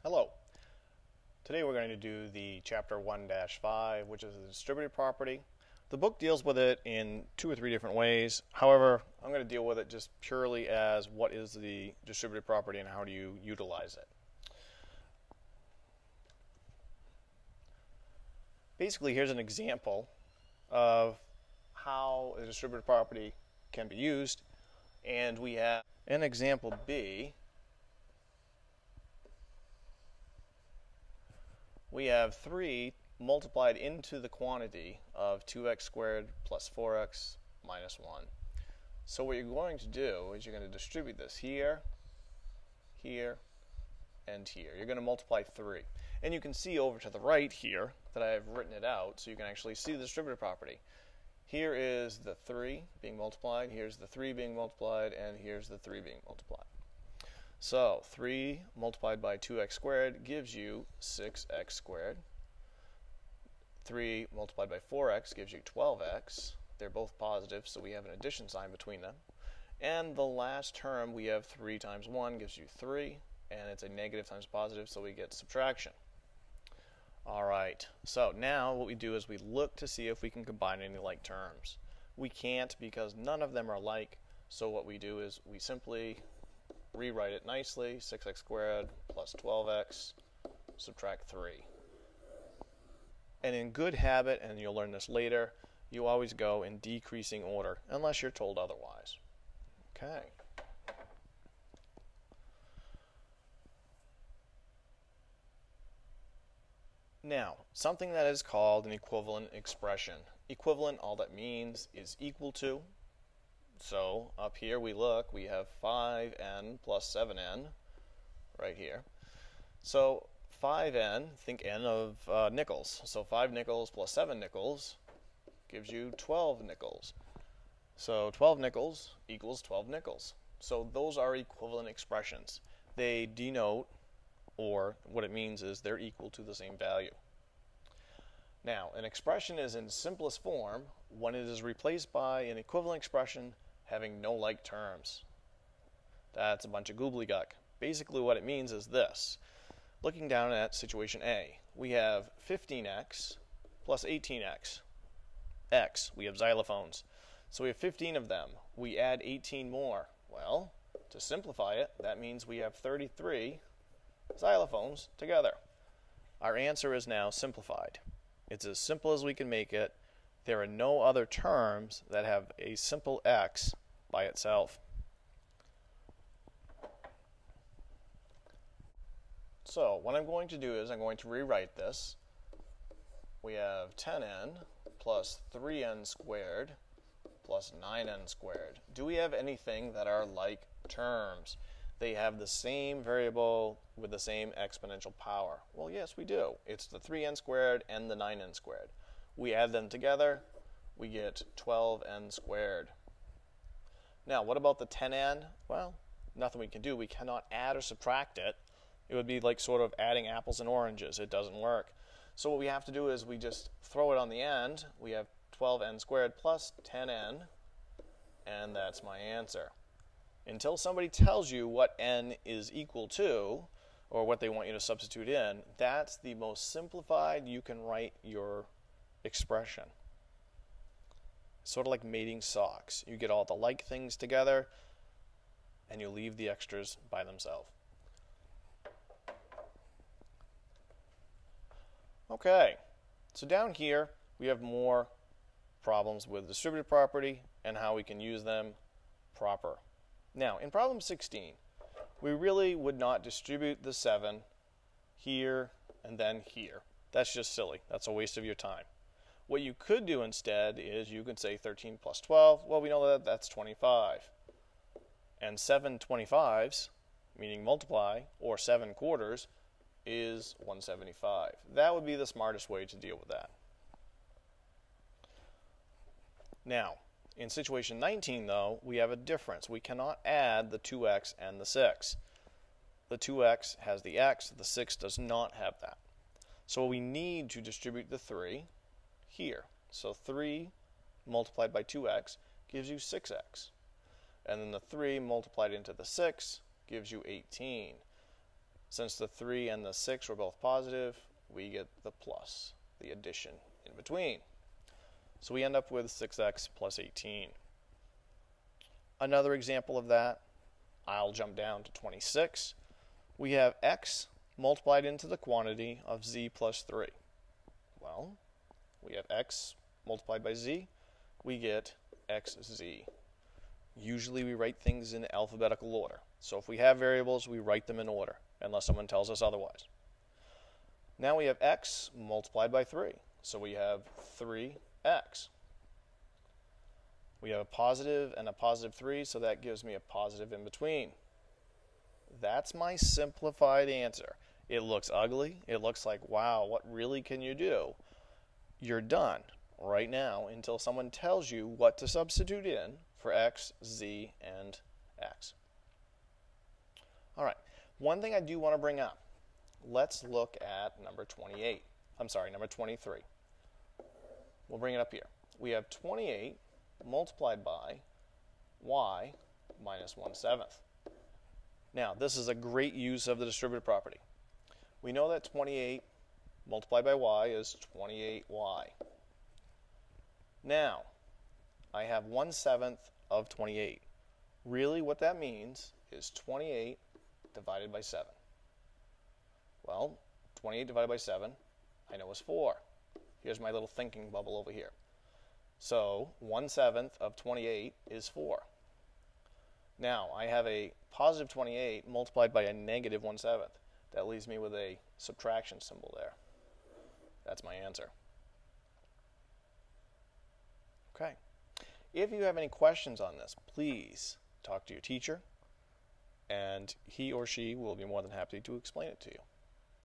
Hello. Today we're going to do the chapter 1-5, which is the distributive property. The book deals with it in 2 or 3 different ways. However, I'm going to deal with it just purely as what is the distributive property and how do you utilize it. Basically, here's an example of how a distributive property can be used, and we have an example B. We have 3 multiplied into the quantity of 2x squared plus 4x minus 1. So what you're going to do is you're going to distribute this here, here, and here. You're going to multiply 3. And you can see over to the right here that I've written it out so you can actually see the distributive property. Here is the 3 being multiplied, here's the 3 being multiplied, and here's the 3 being multiplied. So 3 multiplied by 2x squared gives you 6x squared. 3 multiplied by 4x gives you 12x. They're both positive, so we have an addition sign between them. And the last term, we have 3 times 1 gives you 3, and it's a negative times positive, so we get subtraction. All right, so now what we do is we look to see if we can combine any like terms. We can't because none of them are like, so what we do is we simply rewrite it nicely, 6x squared plus 12x, subtract 3. And in good habit, and you'll learn this later, you always go in decreasing order, unless you're told otherwise. Okay. Now, something that is called an equivalent expression. Equivalent, all that means is equal to. So up here we look, we have 5n plus 7n right here. So 5n, think n of nickels. So 5 nickels plus 7 nickels gives you 12 nickels. So 12 nickels equals 12 nickels. So those are equivalent expressions. They denote, or what it means is they're equal to the same value. Now, an expression is in simplest form when it is replaced by an equivalent expression having no like terms. That's a bunch of gobbledygook. Basically what it means is this. Looking down at situation A, we have 15x plus 18x. X, we have xylophones. So we have 15 of them. We add 18 more. Well, to simplify it, that means we have 33 xylophones together. Our answer is now simplified. It's as simple as we can make it. There are no other terms that have a simple x by itself. So what I'm going to do is I'm going to rewrite this. We have 10n plus 3n squared plus 9n squared. Do we have anything that are like terms? They have the same variable with the same exponential power. Well, yes, we do. It's the 3n squared and the 9n squared. We add them together, we get 12n squared. Now, what about the 10n? Well, nothing we can do. We cannot add or subtract it. It would be like sort of adding apples and oranges. It doesn't work. So what we have to do is we just throw it on the end. We have 12n squared plus 10n, and that's my answer. Until somebody tells you what n is equal to, or what they want you to substitute in, that's the most simplified you can write your expression. Sort of like mating socks. You get all the like things together, and you leave the extras by themselves. Okay, so down here we have more problems with distributive property and how we can use them proper. Now, in problem 16, we really would not distribute the 7 here and then here. That's just silly. That's a waste of your time. What you could do instead is you could say 13 plus 12. Well, we know that that's 25. And 7 25s, meaning multiply, or 7 quarters, is 175. That would be the smartest way to deal with that. Now, in situation 19, though, we have a difference. We cannot add the 2x and the 6. The 2x has the x, the 6 does not have that. So we need to distribute the 3 here. So 3 multiplied by 2x gives you 6x. And then the 3 multiplied into the 6 gives you 18. Since the 3 and the 6 were both positive, we get the plus, the addition in between. So we end up with 6x plus 18. Another example of that, I'll jump down to 26. We have x multiplied into the quantity of z plus 3. Well, we have x multiplied by z, we get xz. Usually we write things in alphabetical order. So if we have variables, we write them in order, unless someone tells us otherwise. Now we have x multiplied by 3. So we have 3x. We have a positive and a positive 3, so that gives me a positive in between. That's my simplified answer. It looks ugly. It looks like, wow, what really can you do? You're done right now until someone tells you what to substitute in for x, z, and x. All right, one thing I do want to bring up. Let's look at number 28. I'm sorry, number 23. We'll bring it up here. We have 28 multiplied by y minus 1/7. Now, this is a great use of the distributive property. We know that 28 multiplied by y is 28y. Now, I have 1/7 of 28. Really, what that means is 28 divided by 7. Well, 28 divided by 7, I know is 4. Here's my little thinking bubble over here. So 1/7 of 28 is 4. Now, I have a positive 28 multiplied by a negative 1/7. That leaves me with a subtraction symbol there. That's my answer. Okay. If you have any questions on this, please talk to your teacher, and he or she will be more than happy to explain it to you.